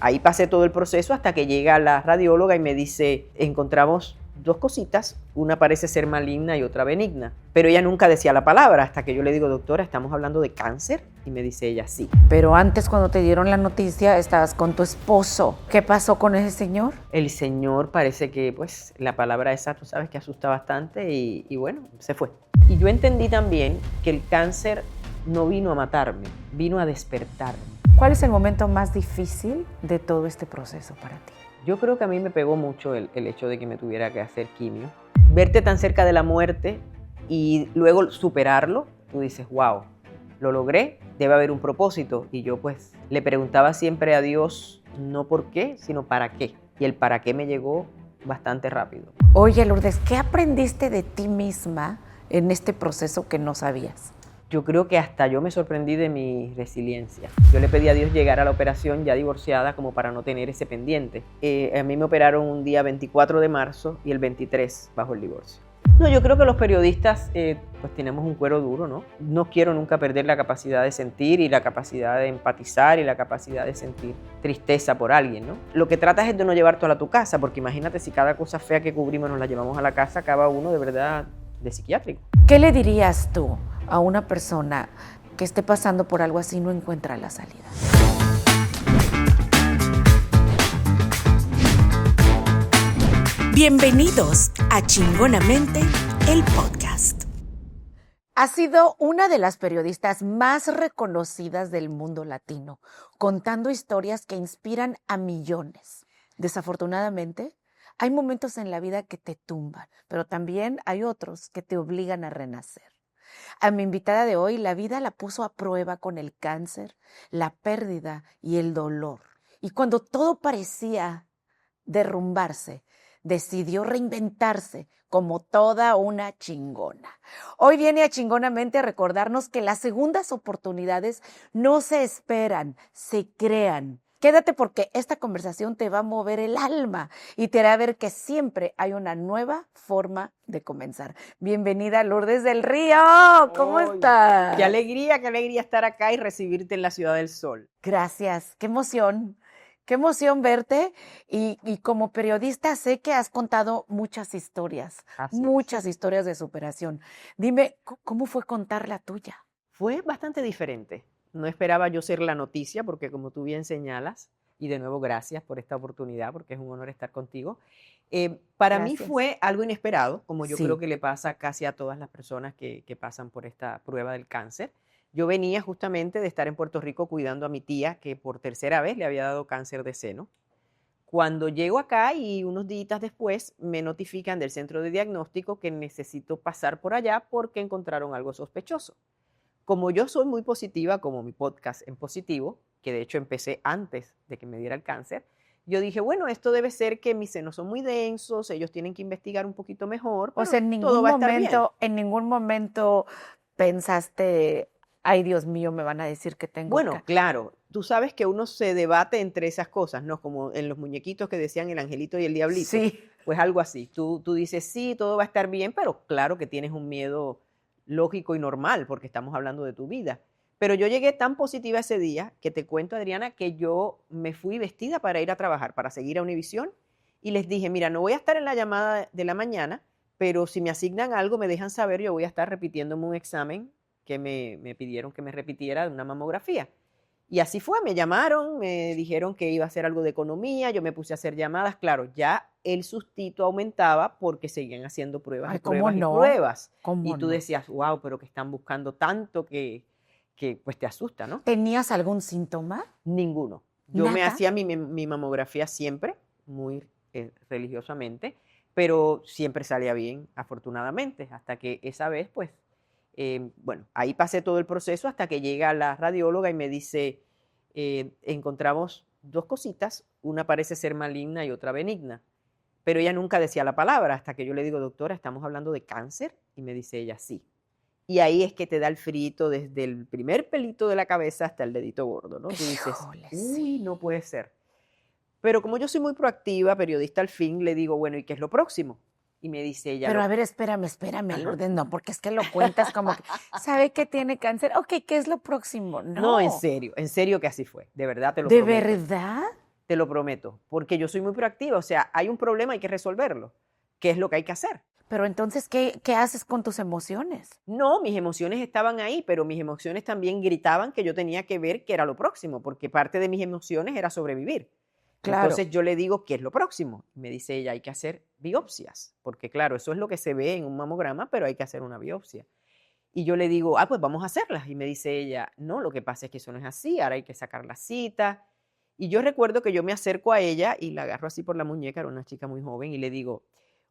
ahí pasé todo el proceso hasta que llega la radióloga y me dice, encontramos 2 cositas, una parece ser maligna y otra benigna. Pero ella nunca decía la palabra, hasta que yo le digo, doctora, ¿estamos hablando de cáncer? Y me dice ella, sí. Pero antes, cuando te dieron la noticia, estabas con tu esposo. ¿Qué pasó con ese señor? El señor parece que, pues, la palabra esa, tú sabes que asusta bastante y bueno, se fue. Y yo entendí también que el cáncer no vino a matarme, vino a despertarme. ¿Cuál es el momento más difícil de todo este proceso para ti? Yo creo que a mí me pegó mucho el hecho de que me tuviera que hacer quimio. Verte tan cerca de la muerte y luego superarlo, tú dices, wow, lo logré, debe haber un propósito. Y yo pues le preguntaba siempre a Dios, no por qué, sino para qué. Y el para qué me llegó bastante rápido. Oye, Lourdes, ¿qué aprendiste de ti misma en este proceso que no sabías? Yo creo que hasta yo me sorprendí de mi resiliencia. Yo le pedí a Dios llegar a la operación ya divorciada como para no tener ese pendiente. A mí me operaron un día 24 de marzo y el 23 bajo el divorcio. No, yo creo que los periodistas pues tenemos un cuero duro, ¿no? No quiero nunca perder la capacidad de sentir y la capacidad de empatizar y la capacidad de sentir tristeza por alguien, ¿no? Lo que tratas es de no llevártelo a tu casa, porque imagínate si cada cosa fea que cubrimos nos la llevamos a la casa, acaba uno de verdad de psiquiátrico. ¿Qué le dirías tú a una persona que esté pasando por algo así y no encuentra la salida? Bienvenidos a Chingonamente, el podcast. Ha sido una de las periodistas más reconocidas del mundo latino, contando historias que inspiran a millones. Desafortunadamente, hay momentos en la vida que te tumban, pero también hay otros que te obligan a renacer. A mi invitada de hoy, la vida la puso a prueba con el cáncer, la pérdida y el dolor. Y cuando todo parecía derrumbarse, decidió reinventarse como toda una chingona. Hoy viene a Chingonamente a recordarnos que las segundas oportunidades no se esperan, se crean. Quédate porque esta conversación te va a mover el alma y te hará ver que siempre hay una nueva forma de comenzar. Bienvenida, Lourdes del Río. ¿Cómo estás? Qué alegría estar acá y recibirte en la Ciudad del Sol. Gracias, qué emoción. Qué emoción verte y como periodista sé que has contado muchas historias, muchas historias de superación. Dime, ¿cómo fue contar la tuya? Fue bastante diferente. No esperaba yo ser la noticia porque como tú bien señalas, y de nuevo gracias por esta oportunidad porque es un honor estar contigo. Para mí fue algo inesperado, como yo creo que le pasa casi a todas las personas que pasan por esta prueba del cáncer. Yo venía justamente de estar en Puerto Rico cuidando a mi tía que por tercera vez le había dado cáncer de seno. Cuando llego acá y unos días después me notifican del centro de diagnóstico que necesito pasar por allá porque encontraron algo sospechoso. Como yo soy muy positiva, como mi podcast en positivo, que de hecho empecé antes de que me diera el cáncer, yo dije, bueno, esto debe ser que mis senos son muy densos, ellos tienen que investigar un poquito mejor, pero o sea, en ningún momento pensaste, ay, Dios mío, me van a decir que tengo Bueno, claro, tú sabes que uno se debate entre esas cosas, ¿no? Como en los muñequitos que decían el angelito y el diablito. Sí. Pues algo así. Tú dices, sí, todo va a estar bien, pero claro que tienes un miedo lógico y normal porque estamos hablando de tu vida. Pero yo llegué tan positiva ese día que te cuento, Adriana, que yo me fui vestida para ir a trabajar, para seguir a Univisión y les dije, mira, no voy a estar en la llamada de la mañana, pero si me asignan algo, me dejan saber, yo voy a estar repitiéndome un examen que me pidieron que me repitiera de una mamografía. Y así fue, me llamaron, me dijeron que iba a hacer algo de economía, yo me puse a hacer llamadas, claro, ya el sustito aumentaba porque seguían haciendo pruebas. Ay, y pruebas ¿cómo y pruebas. ¿Cómo y tú decías, wow, pero que están buscando tanto que pues te asusta, ¿no? ¿Tenías algún síntoma? Ninguno. Yo me ¿Nada? hacía mi mamografía siempre, muy religiosamente, pero siempre salía bien, afortunadamente, hasta que esa vez, pues, bueno, ahí pasé todo el proceso hasta que llega la radióloga y me dice, encontramos 2 cositas, una parece ser maligna y otra benigna, pero ella nunca decía la palabra hasta que yo le digo, doctora, ¿estamos hablando de cáncer? Y me dice ella, sí. Y ahí es que te da el frito desde el primer pelito de la cabeza hasta el dedito gordo, ¿no? Tú dices, Híjole, uy, no puede ser. Pero como yo soy muy proactiva, periodista al fin, le digo, bueno, ¿y qué es lo próximo? Y me dice ella... Pero a ver, espérame, Lourdes, no, porque es que lo cuentas como que, ¿sabe que tiene cáncer? Ok, ¿qué es lo próximo? No, en serio que así fue, de verdad te lo ¿De prometo. verdad? te lo prometo, porque yo soy muy proactiva, o sea, hay un problema, hay que resolverlo. ¿Qué es lo que hay que hacer? Pero entonces, ¿qué haces con tus emociones? No, mis emociones estaban ahí, pero mis emociones también gritaban que yo tenía que ver qué era lo próximo, porque parte de mis emociones era sobrevivir. Claro. Entonces yo le digo, ¿qué es lo próximo? Me dice ella, hay que hacer biopsias, porque claro, eso es lo que se ve en un mamograma, pero hay que hacer una biopsia. Y yo le digo, pues vamos a hacerlas. Y me dice ella, no, lo que pasa es que eso no es así, ahora hay que sacar la cita. Y yo recuerdo que yo me acerco a ella y la agarro así por la muñeca, era una chica muy joven, y le digo,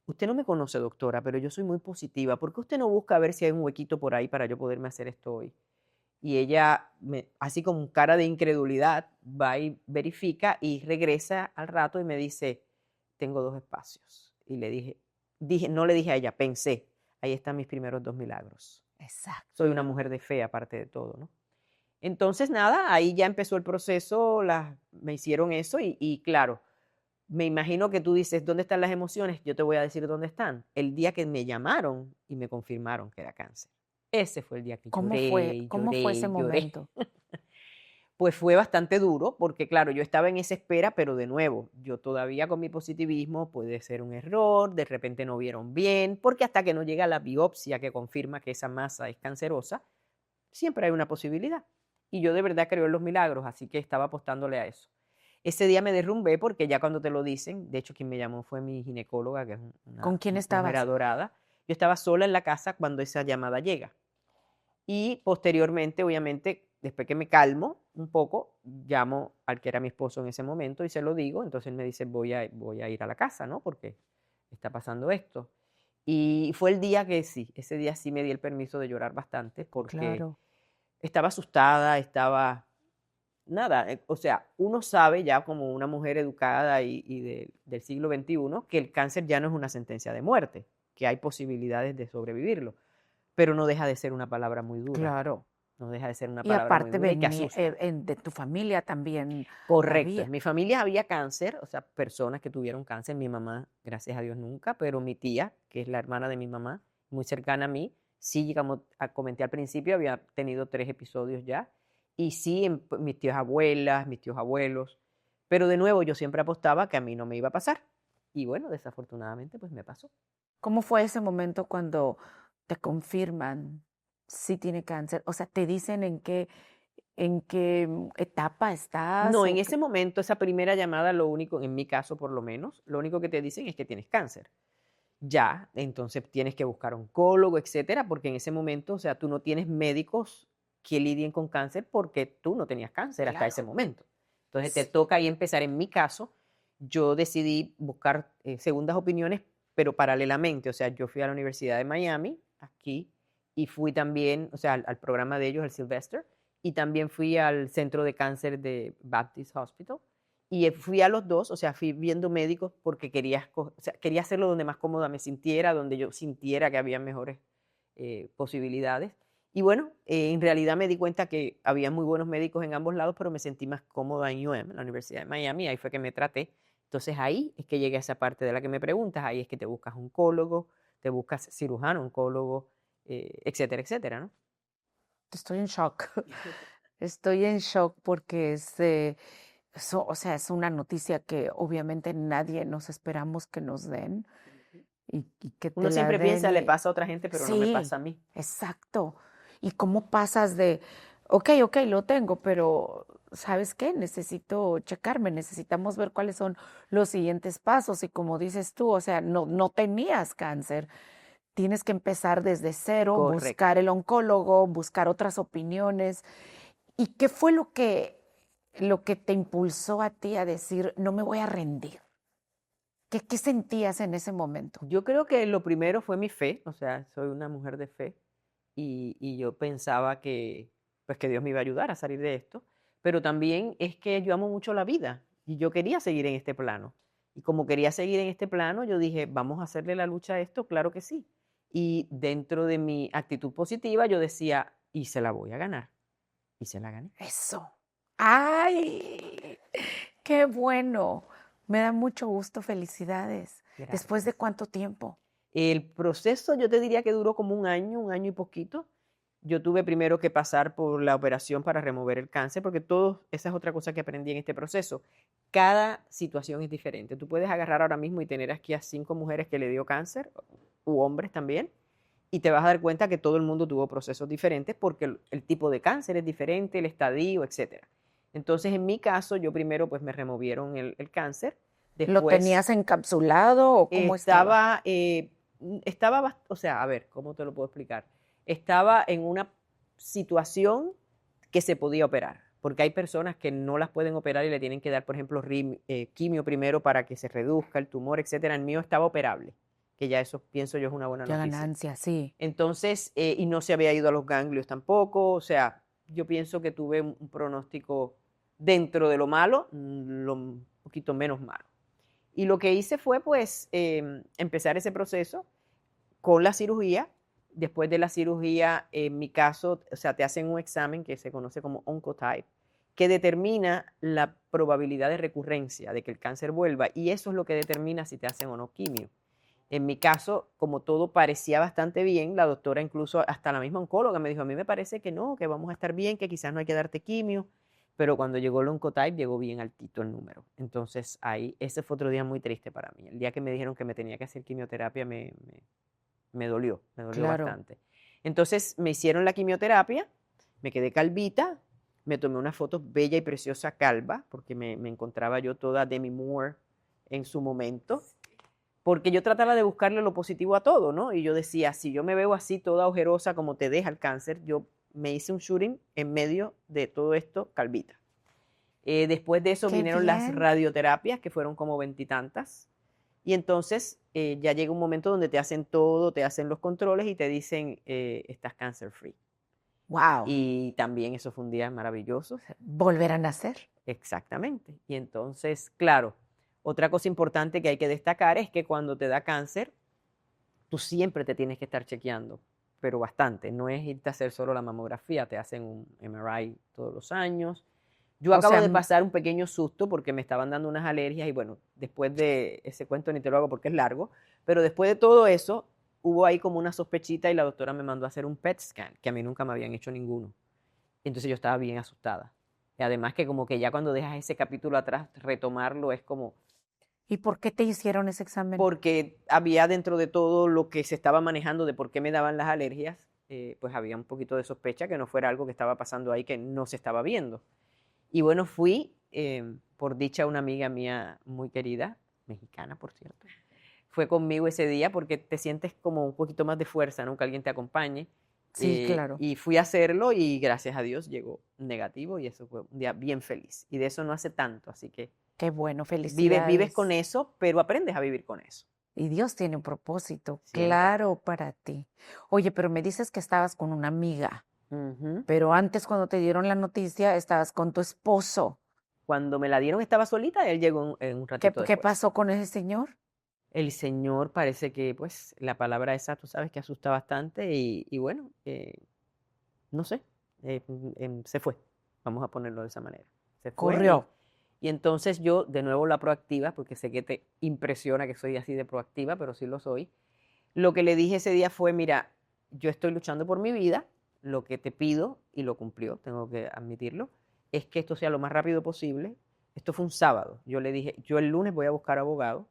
usted no me conoce, doctora, pero yo soy muy positiva. ¿Por qué usted no busca a ver si hay un huequito por ahí para yo poderme hacer esto hoy? Y ella, así con cara de incredulidad, va y verifica y regresa al rato y me dice, tengo 2 espacios. Y le dije, no le dije a ella, pensé, ahí están mis primeros 2 milagros. Exacto. Soy una mujer de fe, aparte de todo, ¿no? Entonces, nada, ahí ya empezó el proceso, me hicieron eso y claro, me imagino que tú dices, ¿dónde están las emociones? Yo te voy a decir dónde están. El día que me llamaron y me confirmaron que era cáncer. Ese fue el día que ¿Cómo lloré, fue? ¿Cómo lloré, fue ese lloré. momento? Pues fue bastante duro porque, claro, yo estaba en esa espera, pero de nuevo, yo todavía con mi positivismo puede ser un error, de repente no vieron bien, porque hasta que no llega la biopsia que confirma que esa masa es cancerosa, siempre hay una posibilidad. Y yo de verdad creo en los milagros, así que estaba apostándole a eso. Ese día me derrumbé porque ya cuando te lo dicen, de hecho quien me llamó fue mi ginecóloga, que es ¿Con quién mujer estabas? adorada. Yo estaba sola en la casa cuando esa llamada llega. Y posteriormente, obviamente, después que me calmo un poco, llamo al que era mi esposo en ese momento y se lo digo. Entonces él me dice, voy a ir a la casa, ¿no? Porque está pasando esto. Y fue el día que sí, ese día sí me di el permiso de llorar bastante porque Claro. estaba asustada, nada, o sea, uno sabe ya como una mujer educada del siglo XXI que el cáncer ya no es una sentencia de muerte, que hay posibilidades de sobrevivirlo, pero no deja de ser una palabra muy dura. Claro. No deja de ser una Y palabra muy aparte dura y que asusta. de tu familia también Correcto. había. En mi familia había cáncer, o sea, personas que tuvieron cáncer. Mi mamá, gracias a Dios, nunca, pero mi tía, que es la hermana de mi mamá, muy cercana a mí, sí, como comenté al principio, había tenido 3 episodios ya. Y sí, mis tías abuelas, mis tíos abuelos. Pero de nuevo, yo siempre apostaba que a mí no me iba a pasar. Y bueno, desafortunadamente, pues me pasó. ¿Cómo fue ese momento cuando te confirman si tiene cáncer? O sea, ¿te dicen en qué etapa estás? No, o en qué? ese momento, esa primera llamada, lo único, en mi caso por lo menos, lo único que te dicen es que tienes cáncer. Ya, entonces tienes que buscar oncólogo, etcétera, porque en ese momento, o sea, tú no tienes médicos que lidien con cáncer porque tú no tenías cáncer hasta ese Claro. momento. Entonces te toca ahí empezar. En mi caso, yo decidí buscar segundas opiniones, pero paralelamente, o sea, yo fui a la Universidad de Miami, aquí, y fui también, o sea, al programa de ellos, el Sylvester, y también fui al centro de cáncer de Baptist Hospital. Y fui a los 2, o sea, fui viendo médicos porque o sea, quería hacerlo donde más cómoda me sintiera, donde yo sintiera que había mejores posibilidades. Y bueno, en realidad me di cuenta que había muy buenos médicos en ambos lados, pero me sentí más cómoda en UM, la Universidad de Miami, ahí fue que me traté. Entonces ahí es que llegué a esa parte de la que me preguntas, ahí es que te buscas oncólogo, te buscas cirujano, oncólogo, etcétera, etcétera, ¿no? Estoy en shock. Estoy en shock porque o sea, es una noticia que obviamente nadie nos esperamos que nos den y que te Uno la siempre piensa, le den. pasa a otra gente, pero no me Sí, pasa a mí. exacto. ¿Y cómo pasas de, ok, lo tengo, pero ¿sabes qué? Necesito checarme, necesitamos ver cuáles son los siguientes pasos. Y como dices tú, o sea, no tenías cáncer. Tienes que empezar desde cero, Correcto. buscar el oncólogo, buscar otras opiniones. ¿Y qué fue lo que te impulsó a ti a decir, no me voy a rendir? ¿Qué sentías en ese momento? Yo creo que lo primero fue mi fe, o sea, soy una mujer de fe y yo pensaba que, pues, que Dios me iba a ayudar a salir de esto, pero también es que yo amo mucho la vida y yo quería seguir en este plano. Y como quería seguir en este plano, yo dije, vamos a hacerle la lucha a esto, claro que sí. Y dentro de mi actitud positiva, yo decía, y se la voy a ganar. Y se la gané. Eso. ¡Ay! ¡Qué bueno! Me da mucho gusto, felicidades. Gracias. ¿Después de cuánto tiempo? El proceso yo te diría que duró como un año y poquito. yo tuve primero que pasar por la operación para remover el cáncer, porque esa es otra cosa que aprendí en este proceso. Cada situación es diferente. Tú puedes agarrar ahora mismo y tener aquí a 5 mujeres que le dio cáncer, u hombres también, y te vas a dar cuenta que todo el mundo tuvo procesos diferentes porque el tipo de cáncer es diferente, el estadio, etc. Entonces, en mi caso, yo primero pues me removieron el cáncer. Después, ¿lo tenías encapsulado o cómo estaba? O sea, a ver, ¿cómo te lo puedo explicar? Estaba en una situación que se podía operar, porque hay personas que no las pueden operar y le tienen que dar, por ejemplo, quimio primero para que se reduzca el tumor, etcétera. El mío estaba operable, que ya eso pienso yo es una buena Qué noticia. ganancia, sí. Entonces, y no se había ido a los ganglios tampoco, o sea, yo pienso que tuve un pronóstico dentro de lo malo, un poquito menos malo. Y lo que hice fue, pues, empezar ese proceso con la cirugía. Después de la cirugía, en mi caso, o sea, te hacen un examen que se conoce como Oncotype, que determina la probabilidad de recurrencia, de que el cáncer vuelva, y eso es lo que determina si te hacen o no quimio. En mi caso, como todo parecía bastante bien, la doctora, incluso hasta la misma oncóloga, me dijo, a mí me parece que no, que vamos a estar bien, que quizás no hay que darte quimio, pero cuando llegó el Oncotype llegó bien altito el número. Entonces ahí, ese fue otro día muy triste para mí. El día que me dijeron que me tenía que hacer quimioterapia me dolió Claro. bastante. Entonces me hicieron la quimioterapia, me quedé calvita, me tomé una foto bella y preciosa calva, porque me encontraba yo toda Demi Moore en su momento, porque yo trataba de buscarle lo positivo a todo, ¿no? Y yo decía, si yo me veo así toda ojerosa como te deja el cáncer, yo me hice un shooting en medio de todo esto calvita. Después de eso Qué vinieron las bien. radioterapias, que fueron como 20 y tantas. Y entonces ya llega un momento donde te hacen todo, te hacen los controles y te dicen, estás cancer free. Wow. Y también eso fue un día maravilloso. Volver a nacer. Exactamente. Y entonces, claro, otra cosa importante que hay que destacar es que cuando te da cáncer, tú siempre te tienes que estar chequeando, pero bastante. No es irte a hacer solo la mamografía, te hacen un MRI todos los años. Yo acabo de pasar un pequeño susto porque me estaban dando unas alergias y bueno, después de ese cuento ni te lo hago porque es largo, pero después de todo eso, hubo ahí como una sospechita y la doctora me mandó a hacer un PET scan, que a mí nunca me habían hecho ninguno. Entonces yo estaba bien asustada. Y además que como que ya cuando dejas ese capítulo atrás, retomarlo es como, ¿Y por qué te hicieron ese examen? porque había dentro de todo lo que se estaba manejando de por qué me daban las alergias, pues había un poquito de sospecha que no fuera algo que estaba pasando ahí que no se estaba viendo. Y bueno, fui, por dicha, una amiga mía muy querida, mexicana, por cierto, fue conmigo ese día porque te sientes como un poquito más de fuerza, ¿no? Que alguien te acompañe. Sí, claro. Y fui a hacerlo y gracias a Dios llegó negativo y eso fue un día bien feliz. Y de eso no hace tanto, así que Qué bueno, vives felicidades. con eso, pero aprendes a vivir con eso. Y Dios tiene un propósito, Siempre. claro, para ti. Oye, pero me dices que estabas con una amiga, pero antes cuando te dieron la noticia estabas con tu esposo. Cuando me la dieron estaba solita, él llegó en un ratito ¿Qué después. pasó con ese señor? El señor parece que, pues, la palabra esa, tú sabes que asusta bastante y bueno, no sé, se fue, vamos a ponerlo de esa manera. Se fue Corrió. y entonces yo, de nuevo la proactiva, porque sé que te impresiona que soy así de proactiva, pero sí lo soy. Lo que le dije ese día fue, mira, yo estoy luchando por mi vida, lo que te pido, y lo cumplió, tengo que admitirlo, es que esto sea lo más rápido posible. Esto fue un sábado. Yo le dije, yo el lunes voy a buscar abogado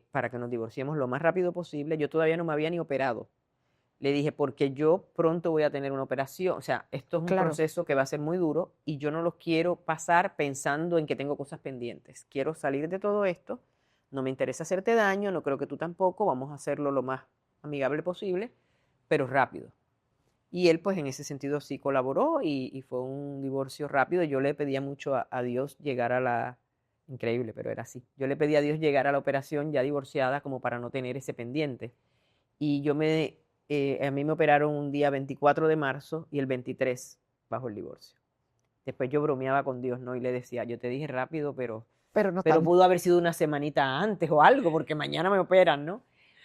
para que nos divorciemos lo más rápido posible. Yo todavía no me había ni operado. Le dije, porque yo pronto voy a tener una operación. O sea, esto es un proceso que va a ser muy duro y yo no lo quiero pasar pensando en que tengo cosas pendientes. Quiero salir de todo esto. No me interesa hacerte daño, no creo que tú tampoco. Vamos a hacerlo lo más amigable posible, pero rápido. Y él, pues, en ese sentido sí colaboró y fue un divorcio rápido. Yo le pedía mucho a Dios llegar a la... Increíble, pero era así. Yo le pedí a Dios llegar a la operación ya divorciada como para no tener ese pendiente. Y a mí me operaron un día 24 de marzo y el 23 bajo el divorcio. Después yo bromeaba con Dios, ¿no? Y le decía, yo te dije rápido, pero pudo haber sido una semanita antes o algo, porque mañana me operan, ¿no?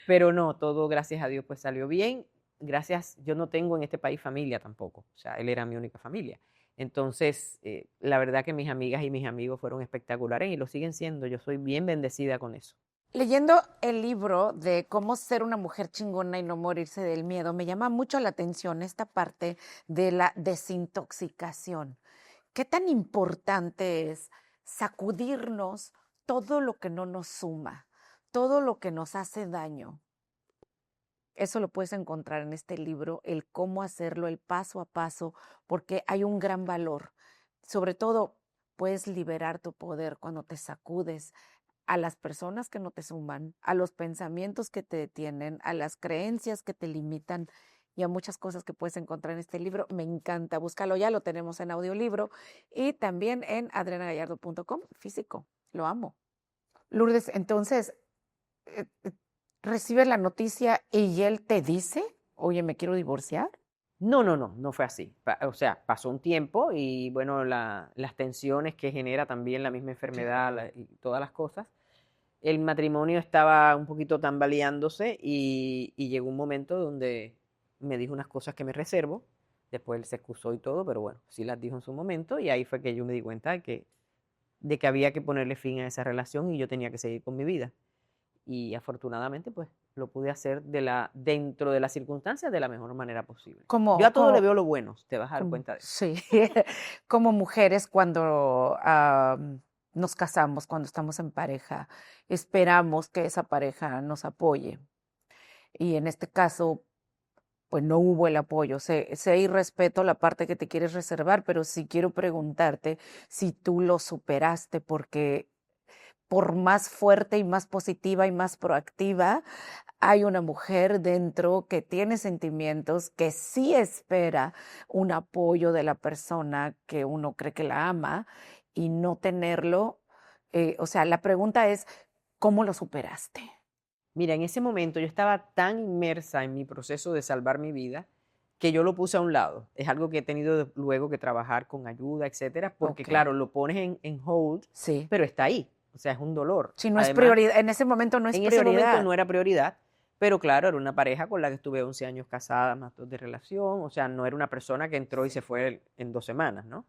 Pero no, todo gracias a Dios pues salió bien. Gracias, yo no tengo en este país familia tampoco. O sea, él era mi única familia. Entonces, la verdad que mis amigas y mis amigos fueron espectaculares y lo siguen siendo. Yo soy bien bendecida con eso. Leyendo el libro de cómo ser una mujer chingona y no morirse del miedo, me llama mucho la atención esta parte de la desintoxicación. ¿Qué tan importante es sacudirnos todo lo que no nos suma, todo lo que nos hace daño? Eso lo puedes encontrar en este libro, el cómo hacerlo, el paso a paso, porque hay un gran valor. Sobre todo, puedes liberar tu poder cuando te sacudes a las personas que no te suman, a los pensamientos que te detienen, a las creencias que te limitan y a muchas cosas que puedes encontrar en este libro. Me encanta, búscalo, ya lo tenemos en audiolibro y también en adrianagallardo.com, físico. Lo amo. Lourdes, entonces, eh, eh, recibes la noticia y él te dice, oye, me quiero divorciar. No fue así. O sea, pasó un tiempo y bueno, las tensiones que genera también la misma enfermedad y todas las cosas. El matrimonio estaba un poquito tambaleándose y llegó un momento donde me dijo unas cosas que me reservo. Después él se excusó y todo, pero bueno, sí las dijo en su momento y ahí fue que yo me di cuenta de que había que ponerle fin a esa relación y yo tenía que seguir con mi vida. Y afortunadamente, pues, lo pude hacer dentro de las circunstancias de la mejor manera posible. Yo a todo le veo lo bueno, te vas a dar cuenta de eso. Sí, como mujeres cuando nos casamos, cuando estamos en pareja, esperamos que esa pareja nos apoye. Y en este caso, pues no hubo el apoyo. Sé y respeto la parte que te quieres reservar, pero sí quiero preguntarte si tú lo superaste, porque por más fuerte y más positiva y más proactiva, hay una mujer dentro que tiene sentimientos, que sí espera un apoyo de la persona que uno cree que la ama y no tenerlo. O sea, la pregunta es, ¿cómo lo superaste? Mira, en ese momento yo estaba tan inmersa en mi proceso de salvar mi vida que yo lo puse a un lado. Es algo que he tenido luego que trabajar con ayuda, etcétera, porque claro, lo pones en hold, sí, pero está ahí. O sea, es un dolor. Si no es prioridad, en ese momento no es prioridad. En ese momento no era prioridad, pero claro, era una pareja con la que estuve 11 años casada, más 2 de relación, o sea, no era una persona que entró y se fue en 2 semanas, ¿no?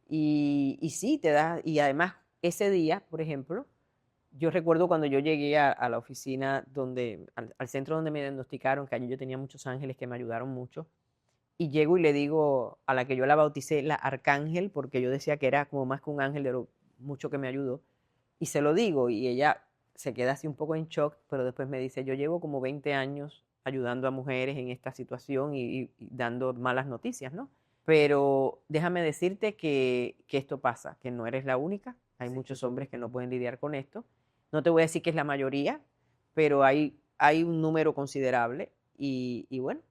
Y sí, y además ese día, por ejemplo, yo recuerdo cuando yo llegué a la oficina, al centro donde me diagnosticaron, que allí yo tenía muchos ángeles que me ayudaron mucho, y llego y le digo a la que yo la bauticé la arcángel, porque yo decía que era como más que un ángel de lo mucho que me ayudó, y se lo digo, y ella se queda así un poco en shock, pero después me dice, yo llevo como 20 años ayudando a mujeres en esta situación y dando malas noticias, ¿no? Pero déjame decirte que esto pasa, que no eres la única, hay muchos hombres que no pueden lidiar con esto. No te voy a decir que es la mayoría, pero hay un número considerable y bueno,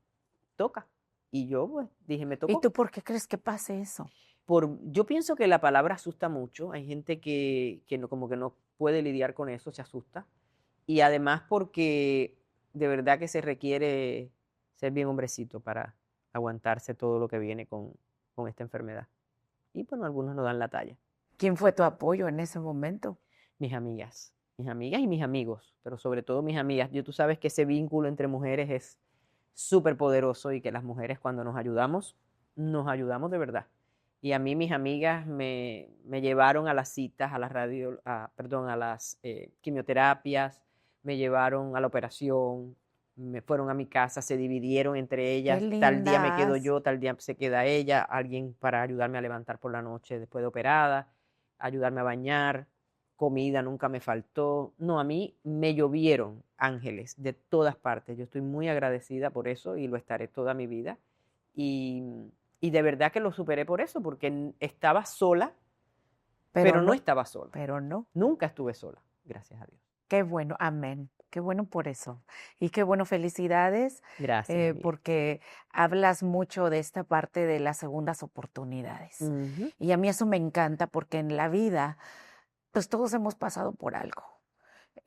toca. Y yo pues dije, me tocó. ¿Y tú por qué crees que pase eso? Yo pienso que la palabra asusta mucho. Hay gente que no, como que no puede lidiar con eso, se asusta. Y además porque de verdad que se requiere ser bien hombrecito para aguantarse todo lo que viene con esta enfermedad. Y bueno, algunos no dan la talla. ¿Quién fue tu apoyo en ese momento? Mis amigas y mis amigos, pero sobre todo mis amigas. Tú sabes que ese vínculo entre mujeres es súper poderoso y que las mujeres cuando nos ayudamos de verdad. Y a mí mis amigas me llevaron a las citas, a las a las quimioterapias, me llevaron a la operación, me fueron a mi casa, se dividieron entre ellas. Tal día me quedo yo, tal día se queda ella, alguien para ayudarme a levantar por la noche después de operada, ayudarme a bañar, comida nunca me faltó. No, a mí me llovieron ángeles de todas partes. Yo estoy muy agradecida por eso y lo estaré toda mi vida. Y de verdad que lo superé por eso, porque estaba sola, pero no estaba sola. Pero no. Nunca estuve sola, gracias a Dios. Qué bueno, amén. Qué bueno por eso. Y qué bueno, felicidades. Gracias. Porque hablas mucho de esta parte de las segundas oportunidades. Y a mí eso me encanta porque en la vida, pues todos hemos pasado por algo.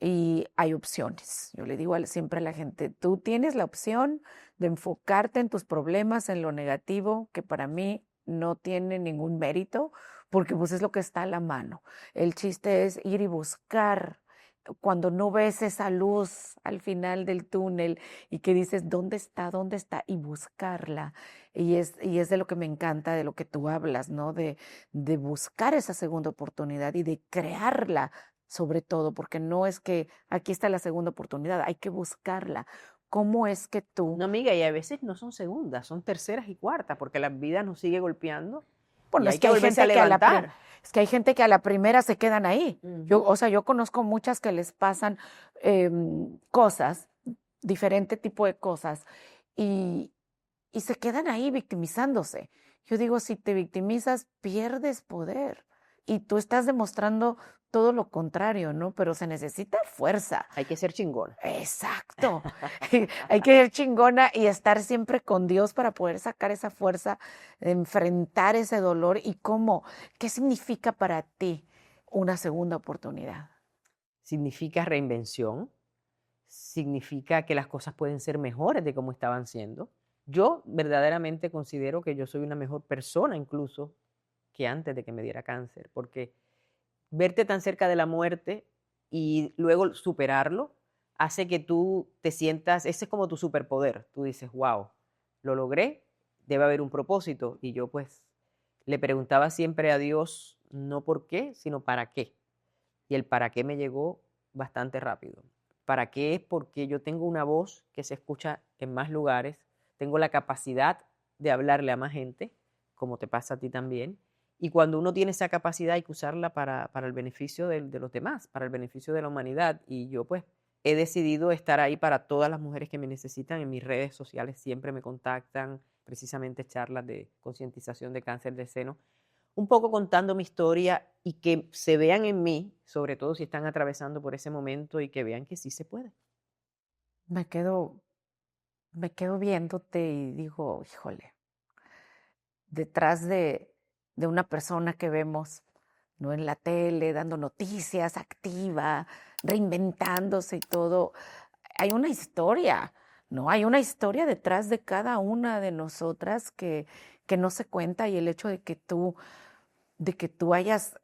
Y hay opciones. Yo le digo siempre a la gente, tú tienes la opción de enfocarte en tus problemas, en lo negativo, que para mí no tiene ningún mérito, porque pues es lo que está a la mano. El chiste es ir y buscar cuando no ves esa luz al final del túnel y que dices, ¿dónde está? ¿Dónde está? Y buscarla. Y es de lo que me encanta, de lo que tú hablas, ¿no? De buscar esa segunda oportunidad y de crearla sobre todo, porque no es que aquí está la segunda oportunidad, hay que buscarla. ¿Cómo es que tú? No, amiga, y a veces no son segundas, son terceras y cuartas, porque la vida nos sigue golpeando y Bueno, hay que volverse a levantar. es que hay gente que a la primera se quedan ahí. Ujú. O sea, yo conozco muchas que les pasan cosas, diferente tipo de cosas, y, y se quedan ahí victimizándose. Yo digo, si te victimizas, pierdes poder. Y tú estás demostrando todo lo contrario, ¿no? Pero se necesita fuerza. Hay que ser chingona. Exacto. Hay que ser chingona y estar siempre con Dios para poder sacar esa fuerza, enfrentar ese dolor. ¿Y cómo? ¿Qué significa para ti una segunda oportunidad? Significa reinvención, significa que las cosas pueden ser mejores de como estaban siendo. Yo verdaderamente considero que yo soy una mejor persona incluso que antes de que me diera cáncer, porque verte tan cerca de la muerte y luego superarlo hace que tú te sientas, ese es como tu superpoder. Tú dices, wow, lo logré, debe haber un propósito. Y yo pues le preguntaba siempre a Dios, no por qué, sino para qué. Y el para qué me llegó bastante rápido. ¿Para qué? Es porque yo tengo una voz que se escucha en más lugares, tengo la capacidad de hablarle a más gente, como te pasa a ti también, y cuando uno tiene esa capacidad hay que usarla para el beneficio de los demás, para el beneficio de la humanidad, y yo pues he decidido estar ahí para todas las mujeres que me necesitan. En mis redes sociales siempre me contactan, precisamente charlas de concientización de cáncer de seno, un poco contando mi historia y que se vean en mí, sobre todo si están atravesando por ese momento y que vean que sí se puede. Me quedo, me quedo viéndote y digo, híjole, detrás de una persona que vemos, ¿no? En la tele, dando noticias, activa, reinventándose y todo, hay una historia, ¿no? Hay una historia detrás de cada una de nosotras que no se cuenta, y el hecho de que tú hayas,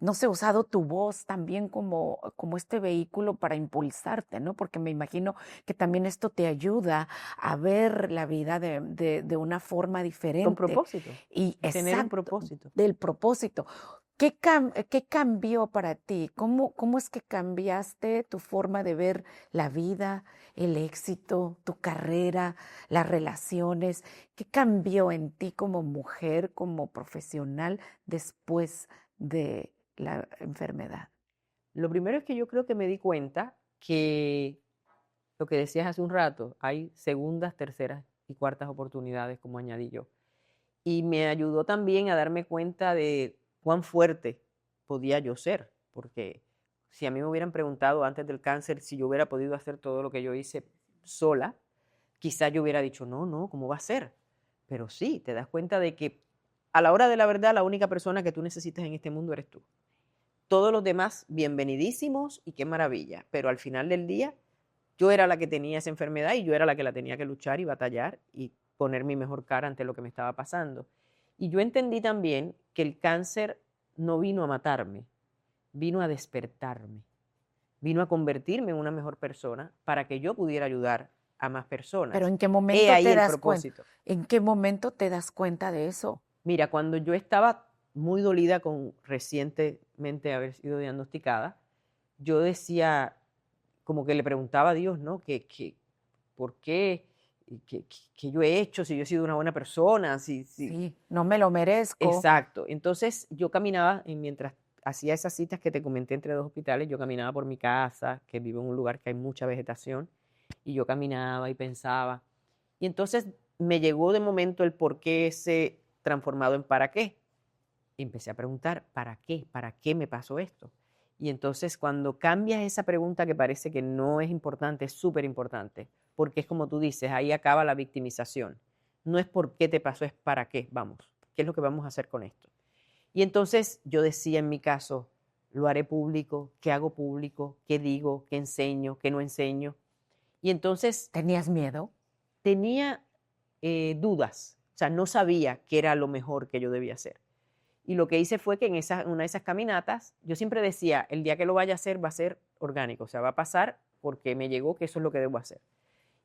no sé, usado tu voz también como este vehículo para impulsarte, ¿no? Porque me imagino que también esto te ayuda a ver la vida de una forma Con diferente. propósito, Y tener un exacto, propósito. del propósito. ¿Qué cambió para ti? ¿Cómo es que cambiaste tu forma de ver la vida, el éxito, tu carrera, las relaciones? ¿Qué cambió en ti como mujer, como profesional después de la enfermedad? Lo primero es que yo creo que me di cuenta que lo que decías hace un rato, hay segundas, terceras y cuartas oportunidades, como añadí yo. Y me ayudó también a darme cuenta de cuán fuerte podía yo ser, porque si a mí me hubieran preguntado antes del cáncer si yo hubiera podido hacer todo lo que yo hice sola, quizá yo hubiera dicho, no, no, ¿cómo va a ser? Pero sí, te das cuenta de que a la hora de la verdad, la única persona que tú necesitas en este mundo eres tú. Todos los demás, bienvenidísimos y qué maravilla, pero al final del día, yo era la que tenía esa enfermedad y yo era la que la tenía que luchar y batallar y poner mi mejor cara ante lo que me estaba pasando. Y yo entendí también que el cáncer no vino a matarme, vino a despertarme, vino a convertirme en una mejor persona para que yo pudiera ayudar a más Pero personas. ¿en qué He momento ahí te el das cuenta? propósito. ¿En qué momento te das cuenta de eso? Mira, cuando yo estaba muy dolida con recientemente haber sido diagnosticada, yo decía, como que le preguntaba a Dios, ¿no? ¿Por qué? ¿Qué yo he hecho? Si yo he sido una buena persona, si. Sí, no me lo merezco. Exacto. Entonces yo caminaba, y mientras hacía esas citas que te comenté entre dos hospitales, yo caminaba por mi casa, que vivo en un lugar que hay mucha vegetación, y yo caminaba y pensaba. Y entonces me llegó de momento el por qué ese transformado en para qué. Y empecé a preguntar, ¿para qué? ¿Para qué me pasó esto? Y entonces cuando cambias esa pregunta que parece que no es importante, es súper importante, porque es como tú dices, ahí acaba la victimización. No es por qué te pasó, es para qué, vamos, qué es lo que vamos a hacer con esto. Y entonces yo decía en mi caso, lo haré público, qué hago público, qué digo, qué enseño, qué no enseño. Y entonces ¿Tenías miedo? tenía dudas, o sea, no sabía qué era lo mejor que yo debía hacer. Y lo que hice fue que en una de esas caminatas, yo siempre decía, el día que lo vaya a hacer va a ser orgánico, o sea, va a pasar porque me llegó que eso es lo que debo hacer.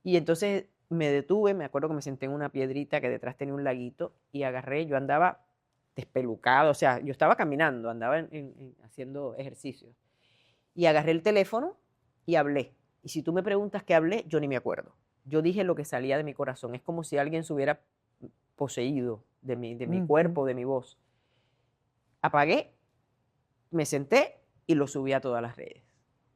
Y entonces me detuve, me acuerdo que me senté en una piedrita que detrás tenía un laguito y agarré, yo andaba despelucada, o sea, yo estaba caminando, andaba haciendo ejercicios. Y agarré el teléfono y hablé. Y si tú me preguntas qué hablé, yo ni me acuerdo. Yo dije lo que salía de mi corazón. Es como si alguien se hubiera poseído de mi cuerpo, de mi voz. Apagué, me senté y lo subí a todas las redes.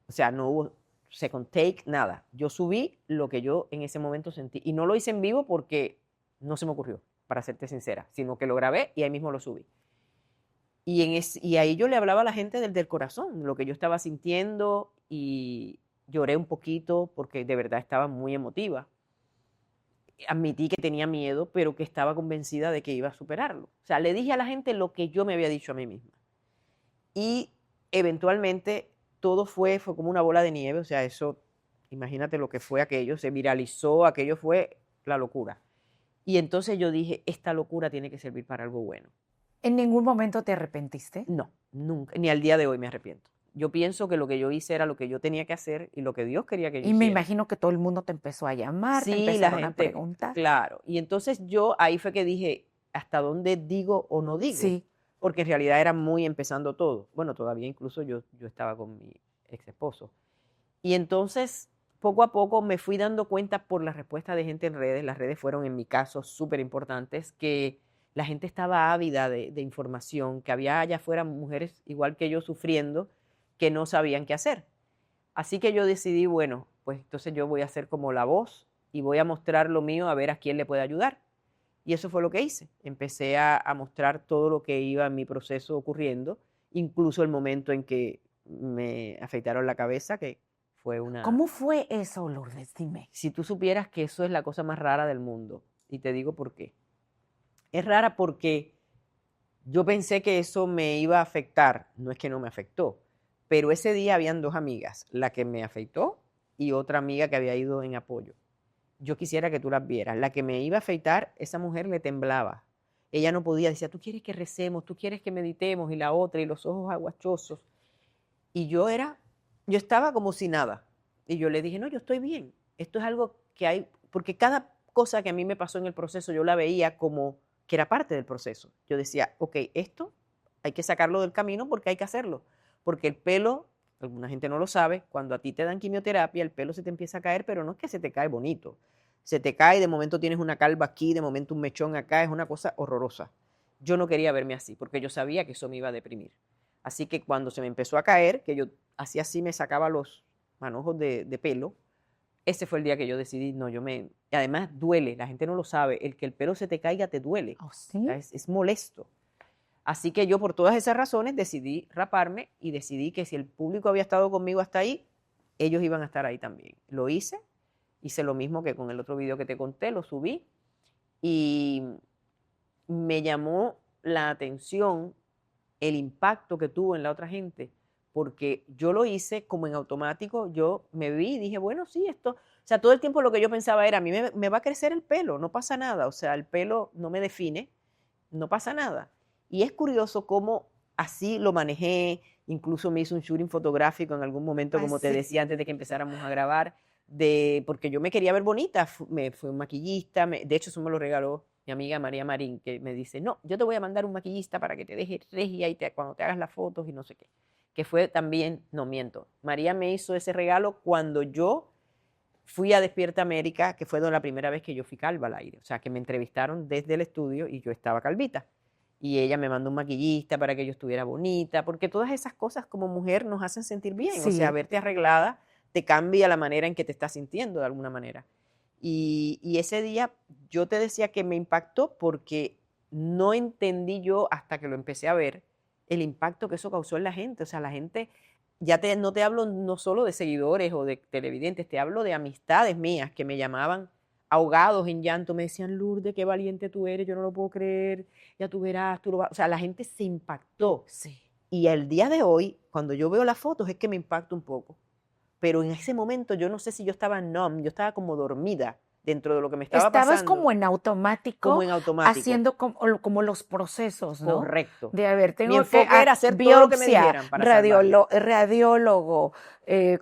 O sea, no hubo second take, nada. Yo subí lo que yo en ese momento sentí. Y no lo hice en vivo porque no se me ocurrió, para serte sincera, sino que lo grabé y ahí mismo lo subí. Y ahí yo le hablaba a la gente del corazón, lo que yo estaba sintiendo, y lloré un poquito porque de verdad estaba muy emotiva. Admití que tenía miedo, pero que estaba convencida de que iba a superarlo. O sea, le dije a la gente lo que yo me había dicho a mí misma. Y eventualmente todo fue como una bola de nieve, o sea, eso, imagínate lo que fue aquello, se viralizó, aquello fue la locura. Y entonces yo dije, esta locura tiene que servir para algo bueno. ¿En ningún momento te arrepentiste? No, nunca, ni al día de hoy me arrepiento. Yo pienso que lo que yo hice era lo que yo tenía que hacer y lo que Dios quería que yo hiciera. Y me imagino que todo el mundo te empezó a llamar, sí, te empezaron la gente, a preguntar. Claro, y entonces yo ahí fue que dije, ¿hasta dónde digo o no digo? Sí. Porque en realidad era muy empezando todo. Bueno, todavía incluso yo estaba con mi ex esposo. Y entonces, poco a poco me fui dando cuenta por la respuesta de gente en redes. Las redes fueron, en mi caso, súper importantes, que la gente estaba ávida de información, que había allá afuera mujeres igual que yo sufriendo, que no sabían qué hacer. Así que yo decidí, bueno, pues entonces yo voy a ser como la voz y voy a mostrar lo mío a ver a quién le puede ayudar. Y eso fue lo que hice. Empecé a mostrar todo lo que iba en mi proceso ocurriendo, incluso el momento en que me afeitaron la cabeza, que fue una... ¿Cómo fue eso, Lourdes? Dime. Si tú supieras que eso es la cosa más rara del mundo, y te digo por qué. Es rara porque yo pensé que eso me iba a afectar, no es que no me afectó, pero ese día habían dos amigas, la que me afeitó y otra amiga que había ido en apoyo. Yo quisiera que tú las vieras. La que me iba a afeitar, esa mujer le temblaba. Ella no podía, decía, tú quieres que recemos, tú quieres que meditemos, y la otra, y los ojos aguachosos. Y yo estaba como si nada. Y yo le dije, no, yo estoy bien. Esto es algo que hay, porque cada cosa que a mí me pasó en el proceso, yo la veía como que era parte del proceso. Yo decía, ok, esto hay que sacarlo del camino porque hay que hacerlo. Porque el pelo, alguna gente no lo sabe, cuando a ti te dan quimioterapia, el pelo se te empieza a caer, pero no es que se te cae bonito. Se te cae, de momento tienes una calva aquí, de momento un mechón acá, es una cosa horrorosa. Yo no quería verme así, porque yo sabía que eso me iba a deprimir. Así que cuando se me empezó a caer, que yo hacía así, me sacaba los manojos de pelo, ese fue el día que yo decidí, no, y además duele, la gente no lo sabe, el que el pelo se te caiga te duele. ¿Oh, sí? O sea, es molesto. Así que yo por todas esas razones decidí raparme y decidí que si el público había estado conmigo hasta ahí, ellos iban a estar ahí también. Lo hice lo mismo que con el otro video que te conté, lo subí y me llamó la atención el impacto que tuvo en la otra gente, porque yo lo hice como en automático, yo me vi y dije, bueno, sí, esto, o sea, todo el tiempo lo que yo pensaba era, a mí me va a crecer el pelo, no pasa nada, o sea, el pelo no me define, no pasa nada. Y es curioso cómo así lo manejé, incluso me hice un shooting fotográfico en algún momento, como te decía antes de que empezáramos a grabar, porque yo me quería ver bonita, fue un maquillista, de hecho eso me lo regaló mi amiga María Marín, que me dice, no, yo te voy a mandar un maquillista para que te deje regia y cuando te hagas las fotos y no sé qué, que fue también, no miento, María me hizo ese regalo cuando yo fui a Despierta América, que fue la primera vez que yo fui calva al aire, o sea, que me entrevistaron desde el estudio y yo estaba calvita. Y ella me mandó un maquillista para que yo estuviera bonita, porque todas esas cosas como mujer nos hacen sentir bien, Sí. o sea, verte arreglada te cambia la manera en que te estás sintiendo de alguna manera. Y ese día yo te decía que me impactó porque no entendí yo hasta que lo empecé a ver el impacto que eso causó en la gente. O sea, la gente, no te hablo no solo de seguidores o de televidentes, te hablo de amistades mías que me llamaban ahogados en llanto, me decían, Lourdes, qué valiente tú eres, yo no lo puedo creer, ya tú verás, tú lo vas. O sea, la gente se impactó. Sí. Y al día de hoy, cuando yo veo las fotos, es que me impacta un poco. Pero en ese momento yo no sé si yo estaba numb, yo estaba como dormida dentro de lo que me estaba pasando. Estabas como en automático. Como en automático. Haciendo como los procesos, ¿no? Correcto. De, a ver, tengo Mi enfoque era hacer biopsia, todo lo que me dijeran para radiólogo,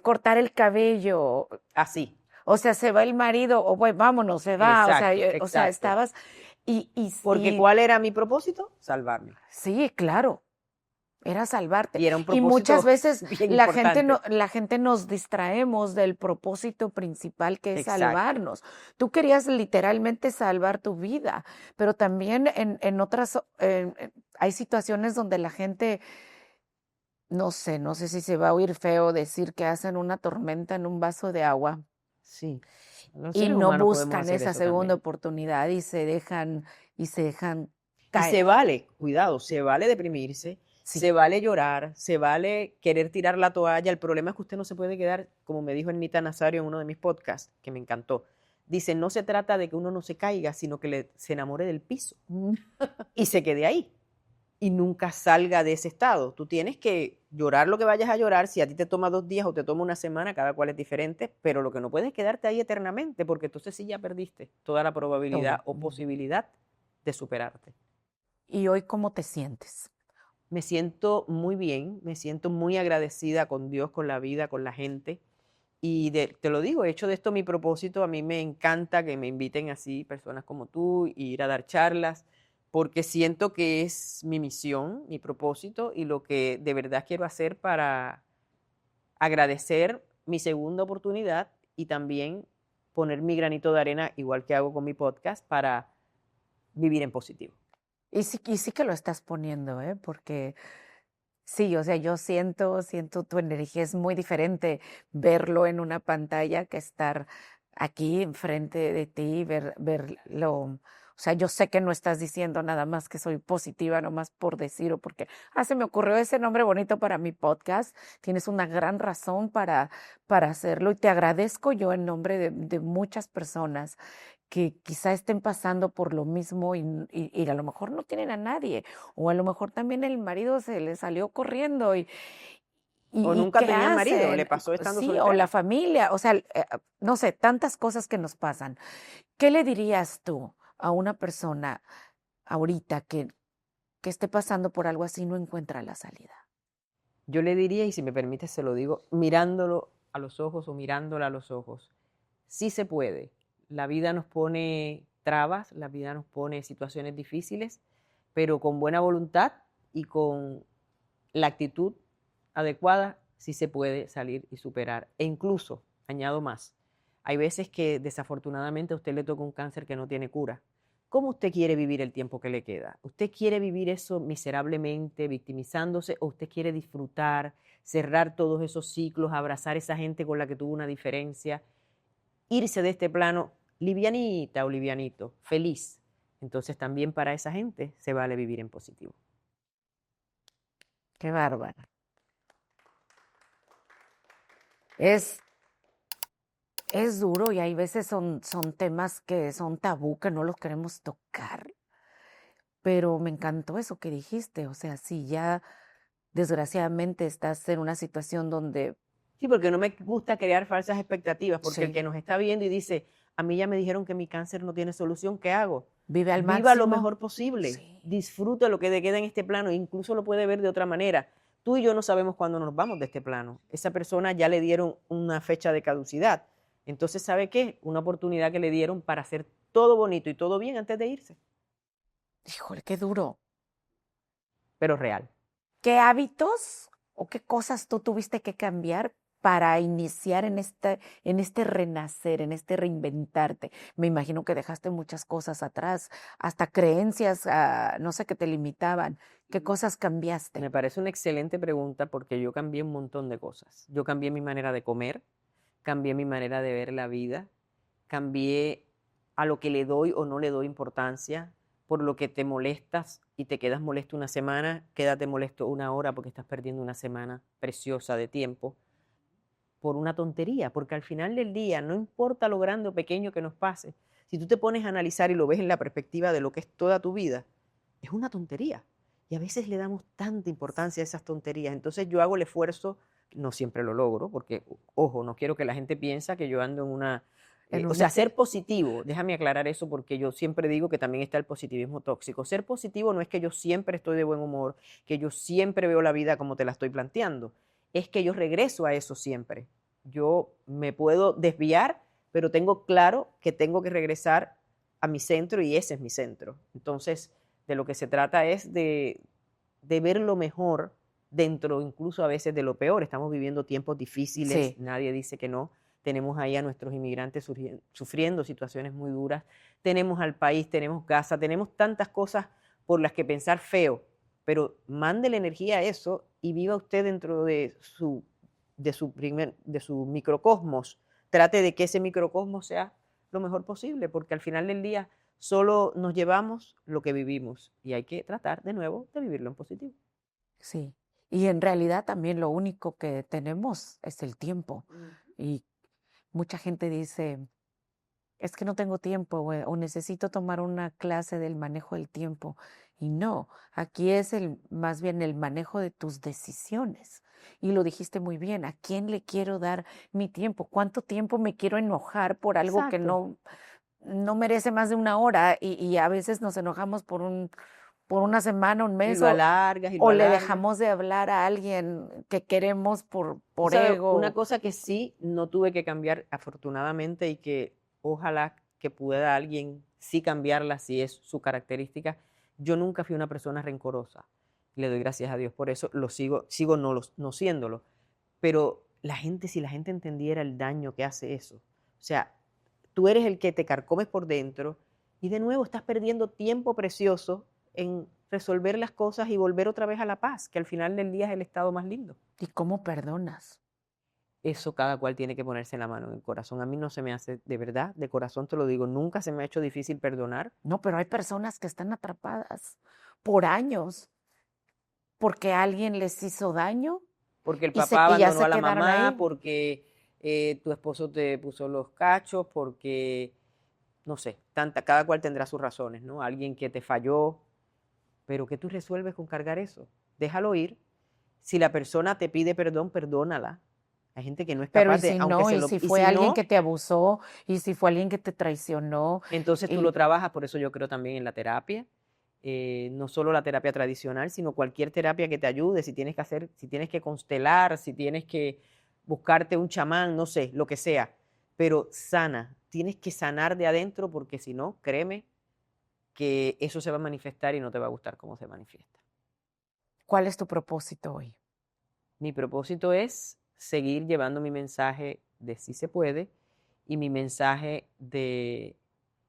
cortar el cabello. Así. O sea, se va el marido, o bueno, vámonos, se va. Exacto, O sea, estabas... Porque ¿cuál era mi propósito? Salvarme. Sí, claro. Era salvarte. Y era un propósito Y muchas veces bien la gente nos distraemos del propósito principal que es Exacto. salvarnos. Tú querías literalmente salvar tu vida, pero también en otras, hay situaciones donde la gente, no sé si se va a oír feo decir que hacen una tormenta en un vaso de agua Sí. Los y seres no humanos podemos buscan hacer esa eso segunda también. oportunidad y se dejan Y caer. se vale, cuidado, se vale deprimirse, Sí. se vale llorar, se vale querer tirar la toalla. El problema es que usted no se puede quedar, como me dijo Ernita Nazario en uno de mis podcasts, que me encantó. Dice, no se trata de que uno no se caiga, sino que se enamore del piso y se quede ahí y nunca salga de ese estado. Tú tienes que llorar lo que vayas a llorar. Si a ti te toma 2 días o te toma una semana, cada cual es diferente, pero lo que no puedes es quedarte ahí eternamente, porque entonces sí ya perdiste toda la probabilidad o posibilidad de superarte. ¿Y hoy cómo te sientes? Me siento muy bien, me siento muy agradecida con Dios, con la vida, con la gente. Y te lo digo, he hecho de esto mi propósito. A mí me encanta que me inviten así personas como tú, y ir a dar charlas, porque siento que es mi misión, mi propósito y lo que de verdad quiero hacer para agradecer mi segunda oportunidad y también poner mi granito de arena, igual que hago con mi podcast, para vivir en positivo. Y sí que lo estás poniendo, ¿eh? Porque sí, o sea, yo siento tu energía, es muy diferente verlo en una pantalla que estar aquí enfrente de ti, verlo. O sea, yo sé que no estás diciendo nada más que soy positiva, nomás por decir o porque, se me ocurrió ese nombre bonito para mi podcast. Tienes una gran razón para hacerlo y te agradezco yo en nombre de muchas personas que quizá estén pasando por lo mismo y a lo mejor no tienen a nadie, o a lo mejor también el marido se le salió corriendo O y nunca ¿qué tenían marido, le hacen? pasó estando Sí, o soltera. la familia, o sea, no sé, tantas cosas que nos pasan. ¿Qué le dirías tú a una persona ahorita que esté pasando por algo así y no encuentra la salida? Yo le diría, y si me permite se lo digo, mirándolo a los ojos o mirándola a los ojos, sí se puede. La vida nos pone trabas, la vida nos pone situaciones difíciles, pero con buena voluntad y con la actitud adecuada, sí se puede salir y superar. E incluso, añado más, hay veces que desafortunadamente a usted le toca un cáncer que no tiene cura. ¿Cómo usted quiere vivir el tiempo que le queda? ¿Usted quiere vivir eso miserablemente, victimizándose, o usted quiere disfrutar, cerrar todos esos ciclos, abrazar a esa gente con la que tuvo una diferencia, irse de este plano livianita o livianito, feliz? Entonces también para esa gente se vale vivir en positivo. Qué bárbara. Es duro y hay veces son temas que son tabú, que no los queremos tocar. Pero me encantó eso que dijiste, o sea, si ya desgraciadamente estás en una situación donde... Sí, porque no me gusta crear falsas expectativas, porque el Sí. que nos está viendo y dice, a mí ya me dijeron que mi cáncer no tiene solución, ¿qué hago? Vive al Viva máximo. lo mejor posible, Sí. disfruta lo que te queda en este plano, incluso lo puede ver de otra manera. Tú y yo no sabemos cuándo nos vamos de este plano. Esa persona ya le dieron una fecha de caducidad. Entonces, ¿sabe qué? Una oportunidad que le dieron para hacer todo bonito y todo bien antes de irse, Híjole, qué duro. pero real. ¿Qué hábitos o qué cosas tú tuviste que cambiar para iniciar en este renacer, en este reinventarte? Me imagino que dejaste muchas cosas atrás, hasta creencias, no sé, que te limitaban. ¿Qué cosas cambiaste? Me parece una excelente pregunta, porque yo cambié un montón de cosas. Yo cambié mi manera de comer, cambié mi manera de ver la vida, cambié a lo que le doy o no le doy importancia. Por lo que te molestas y te quedas molesto una semana, quédate molesto una hora, porque estás perdiendo una semana preciosa de tiempo por una tontería, porque al final del día, no importa lo grande o pequeño que nos pase, si tú te pones a analizar y lo ves en la perspectiva de lo que es toda tu vida, es una tontería. Y a veces le damos tanta importancia a esas tonterías. Entonces yo hago el esfuerzo, no siempre lo logro, porque, ojo, no quiero que la gente piense que yo ando en una... o sea, ser positivo, déjame aclarar eso, porque yo siempre digo que también está el positivismo tóxico. Ser positivo no es que yo siempre estoy de buen humor, que yo siempre veo la vida como te la estoy planteando. Es que yo regreso a eso siempre. Yo me puedo desviar, pero tengo claro que tengo que regresar a mi centro y ese es mi centro. Entonces, de lo que se trata es de ver lo mejor dentro incluso a veces de lo peor. Estamos viviendo tiempos difíciles, Sí. nadie dice que no. Tenemos ahí a nuestros inmigrantes sufriendo situaciones muy duras. Tenemos al país, tenemos Gaza, tenemos tantas cosas por las que pensar feo, pero mande la energía a eso y viva usted dentro de su microcosmos. Trate de que ese microcosmos sea lo mejor posible, porque al final del día solo nos llevamos lo que vivimos y hay que tratar de nuevo de vivirlo en positivo. Sí. Y en realidad también lo único que tenemos es el tiempo. Y mucha gente dice, es que no tengo tiempo o necesito tomar una clase del manejo del tiempo. Y no, aquí es más bien el manejo de tus decisiones. Y lo dijiste muy bien, ¿a quién le quiero dar mi tiempo? ¿Cuánto tiempo me quiero enojar por algo que Exacto. no merece más de una hora? Y a veces nos enojamos por una semana, un Y mes, lo alargas y lo o le alargas. dejamos de hablar a alguien que queremos por ¿Sabe? Una ego. cosa que sí no tuve que cambiar afortunadamente y que ojalá que pueda alguien sí cambiarla si es su característica. Yo nunca fui una persona rencorosa. Le doy gracias a Dios por eso. Lo sigo no siéndolo. Pero si la gente entendiera el daño que hace eso. O sea, tú eres el que te carcomes por dentro y de nuevo estás perdiendo tiempo precioso en resolver las cosas y volver otra vez a la paz, que al final del día es el estado más lindo. ¿Y cómo perdonas? Eso cada cual tiene que ponerse la mano en el corazón. A mí no se me hace, de verdad, de corazón te lo digo, nunca se me ha hecho difícil perdonar. No, pero hay personas que están atrapadas por años porque alguien les hizo daño Porque el y papá ya abandonó se a la quedaron mamá, ahí. porque tu esposo te puso los cachos, porque, no sé, cada cual tendrá sus razones, ¿no? Alguien que te falló, pero ¿qué tú resuelves con cargar eso? Déjalo ir. Si la persona te pide perdón, perdónala. Hay gente que no es Pero capaz y de, si aunque no, se y lo... si Y fue si alguien que no, te abusó, y si fue alguien que te traicionó, entonces tú y lo trabajas, por eso yo creo también en la terapia. No solo la terapia tradicional, sino cualquier terapia que te ayude, si tienes que constelar, si tienes que buscarte un chamán, no sé, lo que sea, pero sana, tienes que sanar de adentro porque si no, créeme que eso se va a manifestar y no te va a gustar cómo se manifiesta. ¿cuál es tu propósito hoy? Mi propósito es seguir llevando mi mensaje de sí se puede y mi mensaje de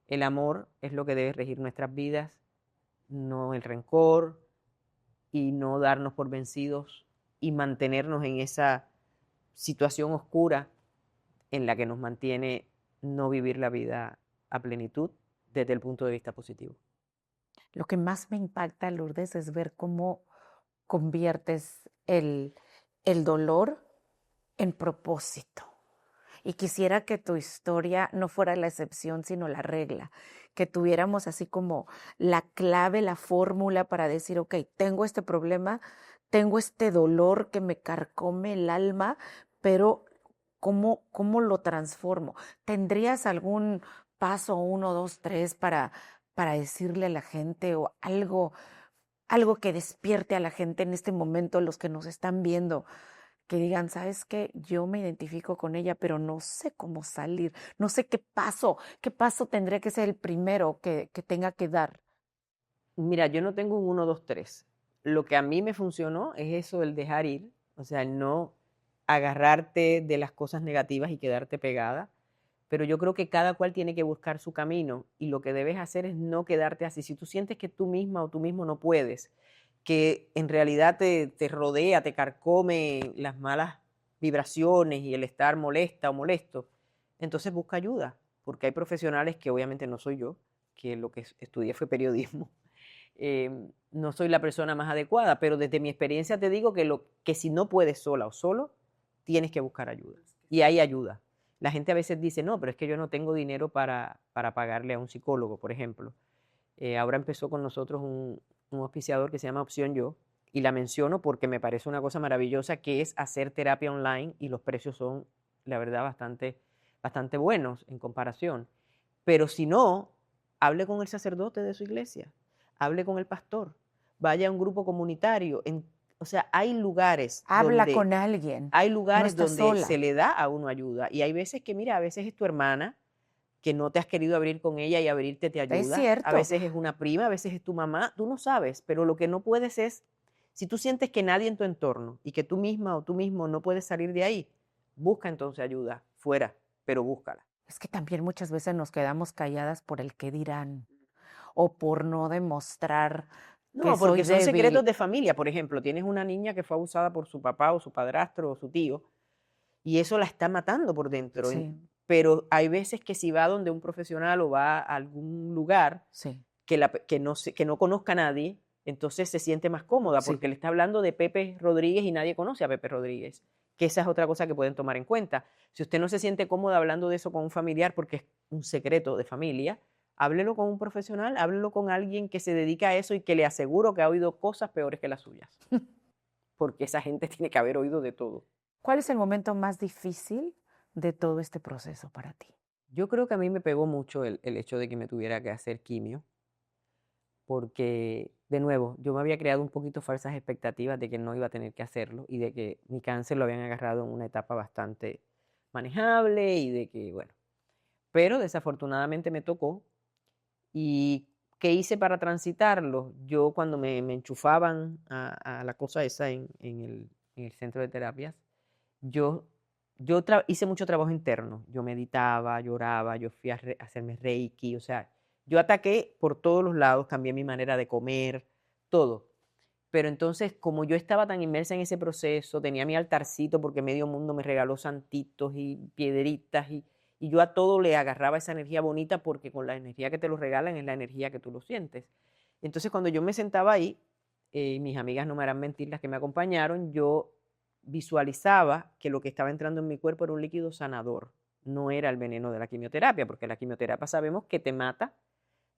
el amor es lo que debe regir nuestras vidas, no el rencor, y no darnos por vencidos y mantenernos en esa situación oscura en la que nos mantiene no vivir la vida a plenitud desde el punto de vista positivo. Lo que más me impacta, Lourdes, es ver cómo conviertes el dolor en propósito. Y quisiera que tu historia no fuera la excepción, sino la regla, que tuviéramos así como la clave, la fórmula para decir, ok, tengo este problema, tengo este dolor que me carcome el alma, pero ¿cómo lo transformo? ¿Tendrías algún paso 1, 2, 3 para decirle a la gente o algo que despierte a la gente en este momento, los que nos están viendo? Que digan, ¿sabes qué? Yo me identifico con ella, pero no sé cómo salir, no sé qué paso tendría que ser el primero que tenga que dar. Mira, yo no tengo un 1, 2, 3. Lo que a mí me funcionó es eso del dejar ir, o sea, el no agarrarte de las cosas negativas y quedarte pegada. Pero yo creo que cada cual tiene que buscar su camino y lo que debes hacer es no quedarte así. Si tú sientes que tú misma o tú mismo no puedes, que en realidad te rodea, te carcome las malas vibraciones y el estar molesta o molesto, entonces busca ayuda, porque hay profesionales que obviamente no soy yo, que lo que estudié fue periodismo. No soy la persona más adecuada, pero desde mi experiencia te digo que si no puedes sola o solo, tienes que buscar ayuda. Y hay ayuda. La gente a veces dice, no, pero es que yo no tengo dinero para pagarle a un psicólogo, por ejemplo. Ahora empezó con nosotros un auspiciador que se llama Opción Yo, y la menciono porque me parece una cosa maravillosa que es hacer terapia online y los precios son, la verdad, bastante buenos en comparación. Pero si no, hable con el sacerdote de su iglesia, hable con el pastor, vaya a un grupo comunitario. O sea, hay lugares Habla con alguien, no estás donde sola. se le da a uno ayuda. Y hay veces que, mira, a veces es tu hermana que no te has querido abrir con ella y abrirte te ayuda. Es cierto. A veces es una prima, a veces es tu mamá, tú no sabes, pero lo que no puedes es, si tú sientes que nadie en tu entorno y que tú misma o tú mismo no puedes salir de ahí, busca entonces ayuda fuera, pero búscala. Es que también muchas veces nos quedamos calladas por el qué dirán o por no demostrar que No, soy porque son secretos débil. de familia. Por ejemplo, tienes una niña que fue abusada por su papá o su padrastro o su tío y eso la está matando por dentro. Sí, Pero hay veces que si va donde un profesional o va a algún lugar sí, que no conozca a nadie, entonces se siente más cómoda sí. porque le está hablando de Pepe Rodríguez y nadie conoce a Pepe Rodríguez, que esa es otra cosa que pueden tomar en cuenta. Si usted no se siente cómoda hablando de eso con un familiar porque es un secreto de familia, háblelo con un profesional, háblelo con alguien que se dedica a eso y que le aseguro que ha oído cosas peores que las suyas, porque esa gente tiene que haber oído de todo. ¿Cuál es el momento más difícil de todo este proceso para ti? Yo creo que a mí me pegó mucho el hecho de que me tuviera que hacer quimio, porque, de nuevo, yo me había creado un poquito falsas expectativas de que no iba a tener que hacerlo y de que mi cáncer lo habían agarrado en una etapa bastante manejable y de que, bueno, pero desafortunadamente me tocó. ¿Y qué hice para transitarlo? Yo cuando me enchufaban a la cosa esa en el centro de terapias, yo, hice mucho trabajo interno. Yo meditaba, lloraba, yo fui a hacerme reiki, o sea, yo ataqué por todos los lados, cambié mi manera de comer, todo. Pero entonces, como yo estaba tan inmersa en ese proceso, tenía mi altarcito porque medio mundo me regaló santitos y piedritas y yo a todo le agarraba esa energía bonita porque con la energía que te lo regalan es la energía que tú lo sientes. Entonces, cuando yo me sentaba ahí, mis amigas no me harán mentir, las que me acompañaron, yo visualizaba que lo que estaba entrando en mi cuerpo era un líquido sanador, no era el veneno de la quimioterapia, porque la quimioterapia sabemos que te mata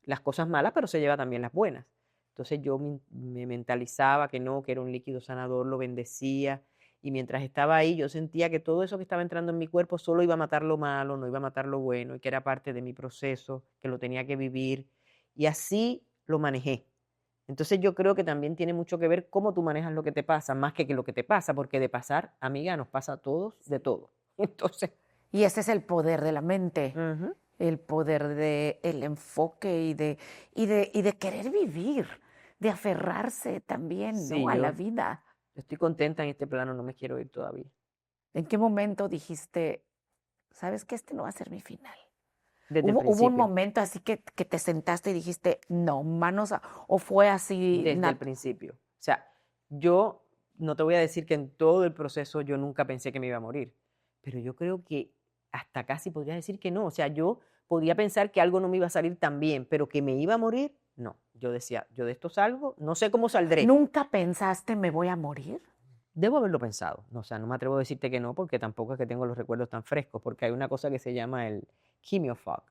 las cosas malas, pero se lleva también las buenas. Entonces yo me mentalizaba que no, que era un líquido sanador, lo bendecía, y mientras estaba ahí yo sentía que todo eso que estaba entrando en mi cuerpo solo iba a matar lo malo, no iba a matar lo bueno, y que era parte de mi proceso, que lo tenía que vivir, y así lo manejé. Entonces yo creo que también tiene mucho que ver cómo tú manejas lo que te pasa, más que lo que te pasa, porque de pasar, amiga, nos pasa a todos de todo. Entonces, Y ese es el poder de la mente, ujú, el poder del enfoque y de querer vivir, de aferrarse también, ¿no? sí, A la yo vida. estoy contenta en este plano, no me quiero ir todavía. ¿En qué momento dijiste, sabes que este no va a ser mi final? Desde el ¿Hubo un principio. momento así que te sentaste y dijiste, no, o fue así, Desde el principio. O sea, yo no te voy a decir que en todo el proceso yo nunca pensé que me iba a morir, pero yo creo que hasta casi podría decir que no. O sea, yo podía pensar que algo no me iba a salir tan bien, pero que me iba a morir, no. Yo decía, yo de esto salgo, no sé cómo saldré. ¿Nunca pensaste me voy a morir? Debo haberlo pensado. No, o sea, no me atrevo a decirte que no, porque tampoco es que tengo los recuerdos tan frescos, porque hay una cosa que se llama el chemiofog,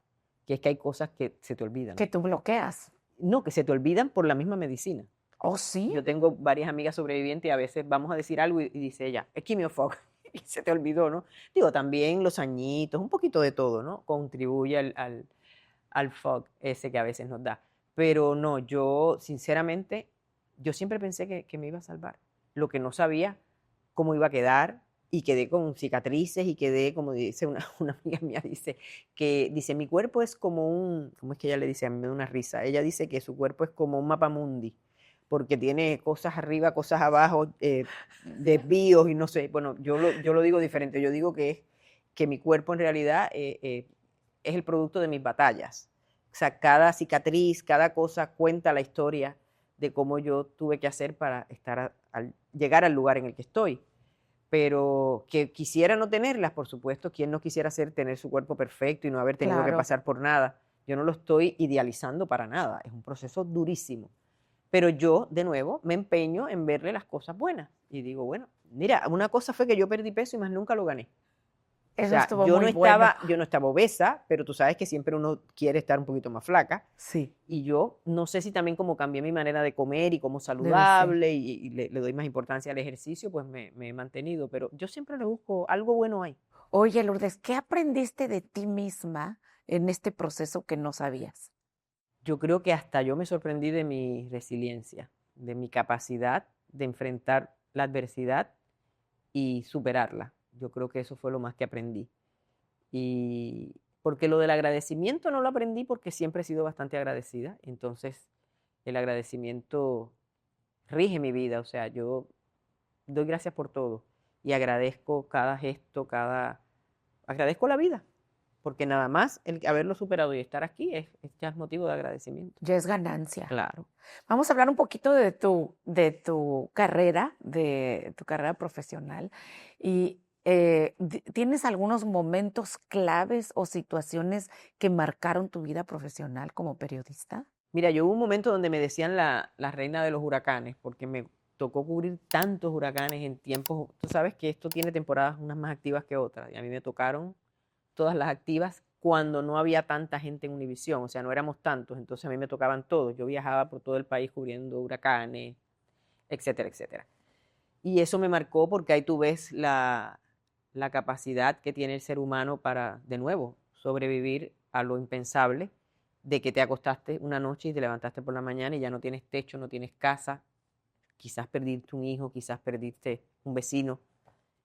que es que hay cosas que se te olvidan. Que tú bloqueas. No, que se te olvidan por la misma medicina. ¿Oh, sí? Yo tengo varias amigas sobrevivientes y a veces vamos a decir algo y dice ella, es quimiofog, y se te olvidó, ¿no? Digo, también los añitos, un poquito de todo, ¿no? Contribuye al fog ese que a veces nos da. Pero no, yo sinceramente, yo siempre pensé que me iba a salvar. Lo que no sabía, cómo iba a quedar, y quedé con cicatrices y quedé, como dice una amiga mía, dice, mi cuerpo es como ¿cómo es que ella le dice? A mí me da una risa. Ella dice que su cuerpo es como un mapamundi, porque tiene cosas arriba, cosas abajo, desvíos y no sé. Bueno, yo lo digo diferente. Yo digo que mi cuerpo en realidad es el producto de mis batallas. O sea, cada cicatriz, cada cosa cuenta la historia de cómo yo tuve que hacer para llegar al lugar en el que estoy. Pero que quisiera no tenerlas, por supuesto, ¿quién no quisiera tener su cuerpo perfecto y no haber tenido que Claro. pasar por nada? Yo no lo estoy idealizando para nada, es un proceso durísimo. Pero yo, de nuevo, me empeño en verle las cosas buenas. Y digo, bueno, mira, una cosa fue que yo perdí peso y más nunca lo gané. O Eso sea, estuvo muy bueno. yo no estaba obesa, pero tú sabes que siempre uno quiere estar un poquito más flaca. Sí. Y yo no sé si también como cambié mi manera de comer y como Debe ser. saludable y le doy más importancia al ejercicio, pues me he mantenido. Pero yo siempre le busco algo bueno ahí. Oye, Lourdes, ¿qué aprendiste de ti misma en este proceso que no sabías? Yo creo que hasta yo me sorprendí de mi resiliencia, de mi capacidad de enfrentar la adversidad y superarla. Yo creo que eso fue lo más que aprendí. Y porque lo del agradecimiento no lo aprendí porque siempre he sido bastante agradecida, entonces el agradecimiento rige mi vida, o sea, yo doy gracias por todo y agradezco cada gesto, agradezco la vida, porque nada más el haberlo superado y estar aquí es ya motivo de agradecimiento. Ya es ganancia. Claro. Vamos a hablar un poquito de tu carrera, profesional. Y ¿tienes algunos momentos claves o situaciones que marcaron tu vida profesional como periodista? Mira, yo hubo un momento donde me decían la reina de los huracanes, porque me tocó cubrir tantos huracanes en tiempos. Tú sabes que esto tiene temporadas unas más activas que otras, y a mí me tocaron todas las activas cuando no había tanta gente en Univisión, o sea, no éramos tantos, entonces a mí me tocaban todos. Yo viajaba por todo el país cubriendo huracanes, etcétera, etcétera. Y eso me marcó porque ahí tú ves la capacidad que tiene el ser humano para, de nuevo, sobrevivir a lo impensable, de que te acostaste una noche y te levantaste por la mañana y ya no tienes techo, no tienes casa, quizás perdiste un hijo, quizás perdiste un vecino,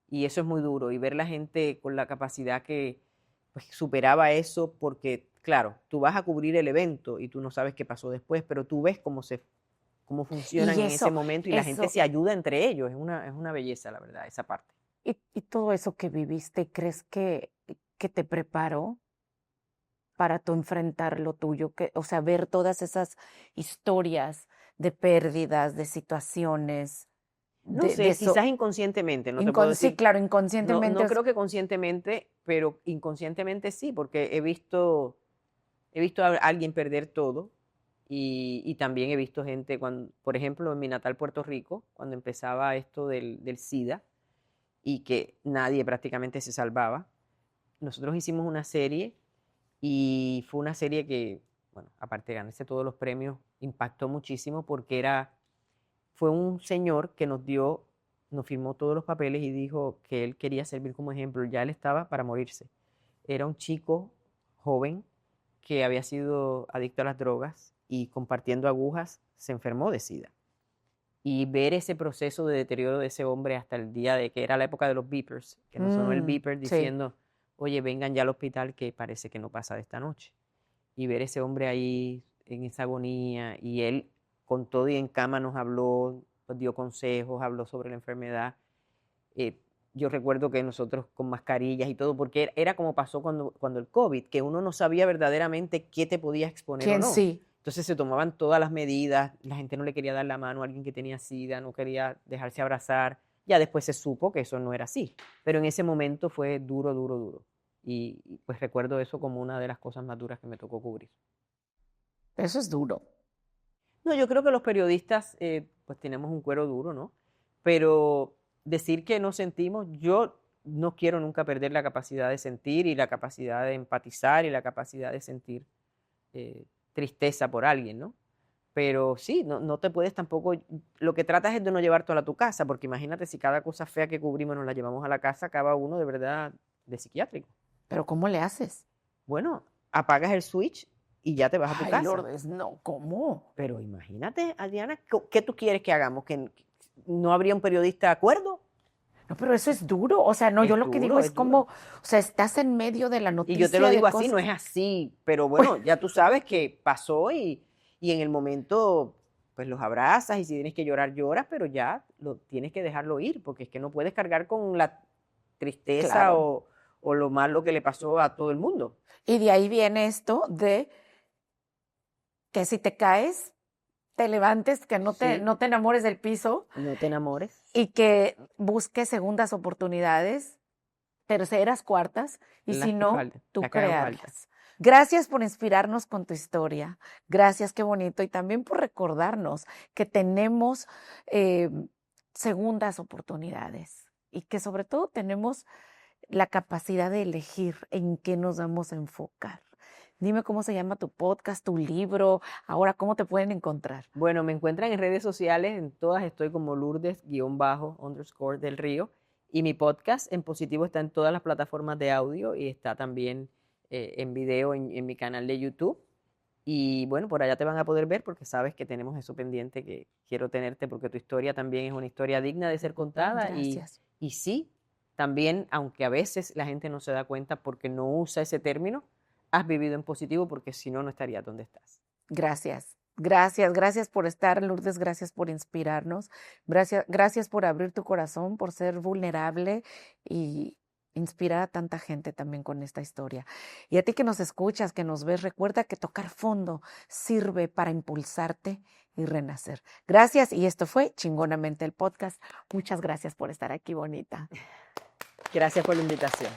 y eso es muy duro, y ver la gente con la capacidad que pues, superaba eso, porque claro, tú vas a cubrir el evento y tú no sabes qué pasó después, pero tú ves cómo funcionan en ese momento y la gente se ayuda entre ellos, es una belleza, la verdad, esa parte. Y todo eso que viviste, ¿crees que te preparó para tú enfrentar lo tuyo? O sea, ver todas esas historias de pérdidas, de situaciones. No sé, quizás inconscientemente, no te puedo decir. Sí, claro, inconscientemente. No creo que conscientemente, pero inconscientemente sí, porque he visto a alguien perder todo y también he visto gente, por ejemplo, en mi natal Puerto Rico, cuando empezaba esto del SIDA y que nadie prácticamente se salvaba, nosotros hicimos una serie y fue una serie que, bueno, aparte de ganarse todos los premios, impactó muchísimo porque fue un señor que nos firmó todos los papeles y dijo que él quería servir como ejemplo. Ya él estaba para morirse. Era un chico joven que había sido adicto a las drogas y compartiendo agujas se enfermó de SIDA. Y ver ese proceso de deterioro de ese hombre hasta el día de que era la época de los beepers, que nos sonó el beeper diciendo, oye, vengan ya al hospital que parece que no pasa de esta noche. Y ver ese hombre ahí en esa agonía y él con todo y en cama nos habló, nos dio consejos, habló sobre la enfermedad. Yo recuerdo que nosotros con mascarillas y todo, porque era como pasó cuando el COVID, que uno no sabía verdaderamente qué te podía exponer o no. Sí. Entonces se tomaban todas las medidas, la gente no le quería dar la mano a alguien que tenía SIDA, no quería dejarse abrazar. Ya después se supo que eso no era así, pero en ese momento fue duro, duro, duro. Y pues recuerdo eso como una de las cosas más duras que me tocó cubrir. Eso es duro. No, yo creo que los periodistas pues tenemos un cuero duro, ¿no? Pero decir que no sentimos, yo no quiero nunca perder la capacidad de sentir y la capacidad de empatizar y la capacidad de sentir tristeza por alguien, ¿no? Pero sí, no te puedes tampoco, lo que tratas es de no llevártelo a tu casa, porque imagínate si cada cosa fea que cubrimos nos la llevamos a la casa, acaba uno de verdad de psiquiátrico. ¿Pero cómo le haces? Bueno, apagas el switch y ya te vas a tu casa. Lourdes, no, ¿cómo? Pero imagínate, Adriana, ¿qué tú quieres que hagamos? ¿Que no habría un periodista de acuerdo? No, pero eso es duro. O sea, no, yo lo que digo es como, o sea, estás en medio de la noticia. Y yo te lo digo así, no es así, pero bueno, ya tú sabes que pasó y en el momento, pues los abrazas y si tienes que llorar, lloras, pero ya tienes que dejarlo ir, porque es que no puedes cargar con la tristeza Claro. o lo malo que le pasó a todo el mundo. Y de ahí viene esto de que si te caes, te levantes, que no te enamores del piso. No te enamores. Y que busques segundas oportunidades, terceras, cuartas, y si no, tú crearlas. Gracias por inspirarnos con tu historia. Gracias, qué bonito. Y también por recordarnos que tenemos segundas oportunidades y que sobre todo tenemos la capacidad de elegir en qué nos vamos a enfocar. Dime cómo se llama tu podcast, tu libro, ahora cómo te pueden encontrar. Bueno, me encuentran en redes sociales, en todas estoy como Lourdes_del Río, y mi podcast en positivo está en todas las plataformas de audio y está también en video en mi canal de YouTube. Y bueno, por allá te van a poder ver porque sabes que tenemos eso pendiente, que quiero tenerte porque tu historia también es una historia digna de ser contada. Gracias. Y sí, también, aunque a veces la gente no se da cuenta porque no usa ese término, has vivido en positivo, porque si no, no estarías donde estás. Gracias. Gracias por estar, Lourdes, gracias por inspirarnos, gracias por abrir tu corazón, por ser vulnerable y inspirar a tanta gente también con esta historia. Y a ti que nos escuchas, que nos ves, recuerda que tocar fondo sirve para impulsarte y renacer. Gracias, y esto fue Chingonamente el podcast. Muchas gracias por estar aquí, bonita. Gracias por la invitación.